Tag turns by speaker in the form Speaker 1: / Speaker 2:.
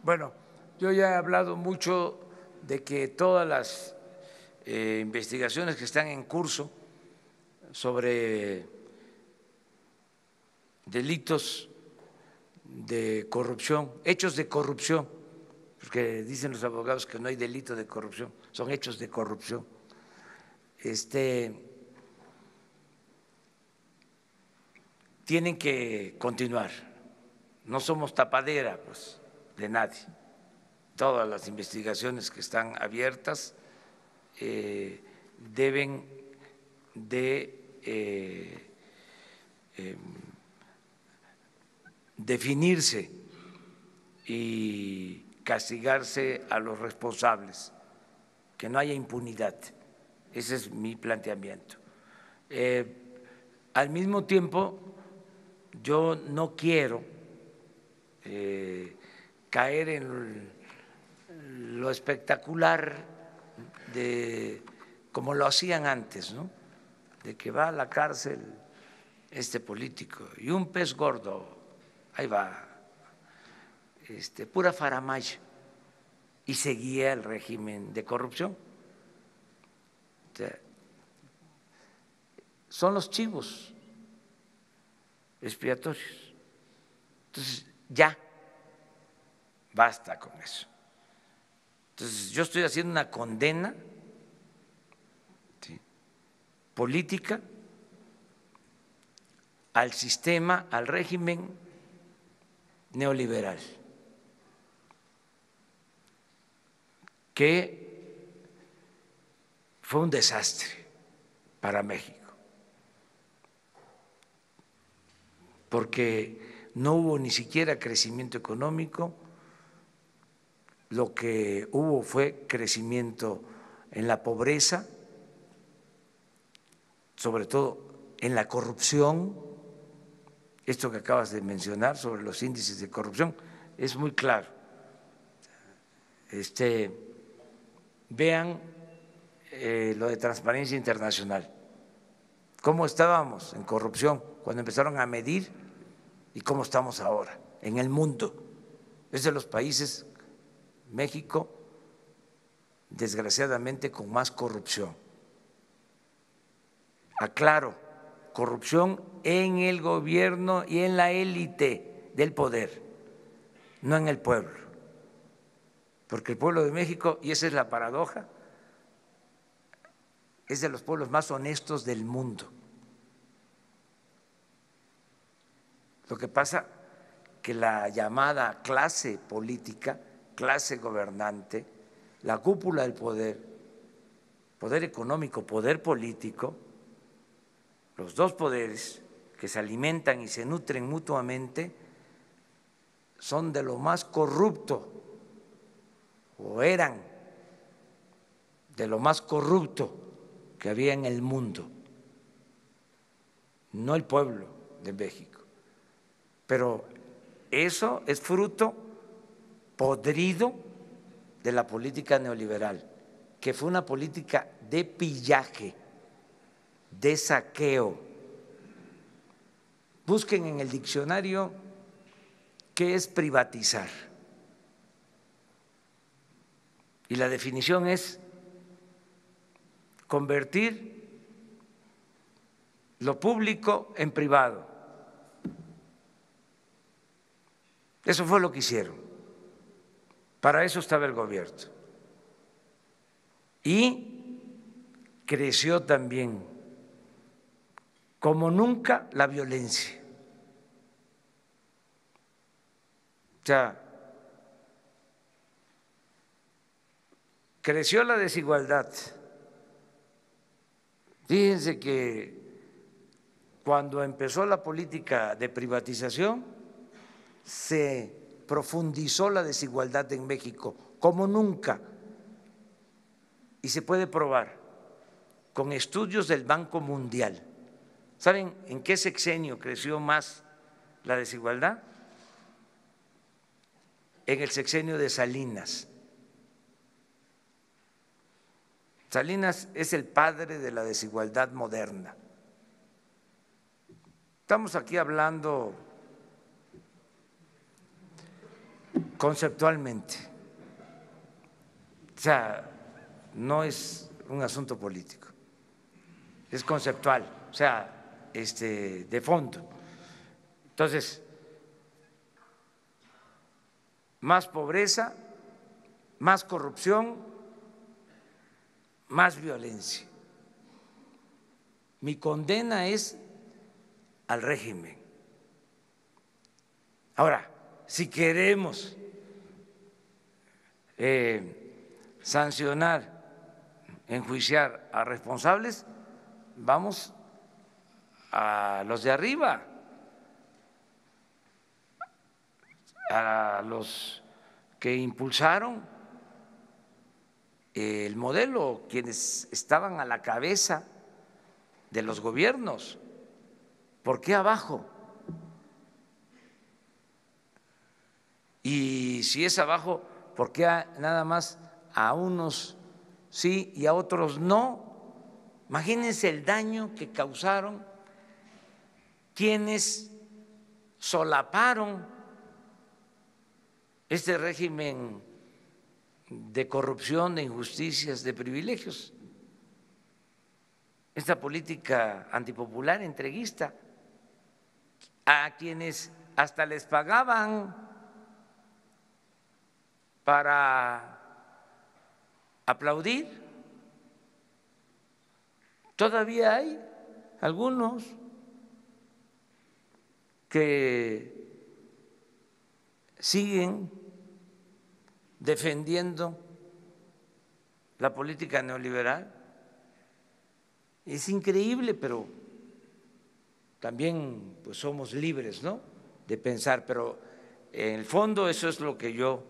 Speaker 1: Bueno, yo ya he hablado mucho de que todas las investigaciones que están en curso sobre delitos de corrupción, hechos de corrupción, porque dicen los abogados que no hay delito de corrupción, son hechos de corrupción. Tienen que continuar. No somos tapadera, pues, de nadie. Todas las investigaciones que están abiertas deben de definirse y castigarse a los responsables, que no haya impunidad. Ese es mi planteamiento. Al mismo tiempo, yo no quiero caer en lo espectacular de como lo hacían antes, ¿no? De que va a la cárcel este político y un pez gordo, ahí va, pura faramaya, y seguía el régimen de corrupción. O sea, son los chivos expiatorios. Entonces, ya, basta con eso. Entonces, yo estoy haciendo una condena, ¿sí?, política al sistema, al régimen neoliberal, que fue un desastre para México, porque no hubo ni siquiera crecimiento económico, lo que hubo fue crecimiento en la pobreza, sobre todo en la corrupción. Esto que acabas de mencionar sobre los índices de corrupción es muy claro. Vean lo de Transparencia Internacional, cómo estábamos en corrupción cuando empezaron a medir y cómo estamos ahora en el mundo. Es de los países, México, desgraciadamente, con más corrupción. Aclaro, corrupción en el gobierno y en la élite del poder, no en el pueblo, porque el pueblo de México, y esa es la paradoja, es de los pueblos más honestos del mundo. Lo que pasa que la llamada clase política, clase gobernante, la cúpula del poder, poder económico, poder político, los dos poderes que se alimentan y se nutren mutuamente, son de lo más corrupto, o eran de lo más corrupto que había en el mundo, no el pueblo de México. Pero eso es fruto podrido de la política neoliberal, que fue una política de pillaje, de saqueo. Busquen en el diccionario qué es privatizar. Y la definición es convertir lo público en privado. Eso fue lo que hicieron. Para eso estaba el gobierno. Y creció también como nunca la violencia. O sea, creció la desigualdad. Fíjense que cuando empezó la política de privatización, se profundizó la desigualdad en México como nunca, y se puede probar con estudios del Banco Mundial. ¿Saben en qué sexenio creció más la desigualdad? En el sexenio de Salinas. Salinas es el padre de la desigualdad moderna. Estamos aquí hablando conceptualmente. O sea, no es un asunto político, es conceptual, o sea, de fondo. Entonces, más pobreza, más corrupción, más violencia. Mi condena es al régimen. Ahora, si queremos sancionar, enjuiciar a responsables, vamos a los de arriba, a los que impulsaron el modelo, quienes estaban a la cabeza de los gobiernos. ¿Por qué abajo? Y si es abajo, ¿por qué nada más a unos sí y a otros no? Imagínense el daño que causaron quienes solaparon este régimen de corrupción, de injusticias, de privilegios, esta política antipopular, entreguista, a quienes hasta les pagaban para aplaudir. Todavía hay algunos que siguen defendiendo la política neoliberal. Es increíble, pero también pues somos libres, ¿no?, de pensar, pero en el fondo eso es lo que yo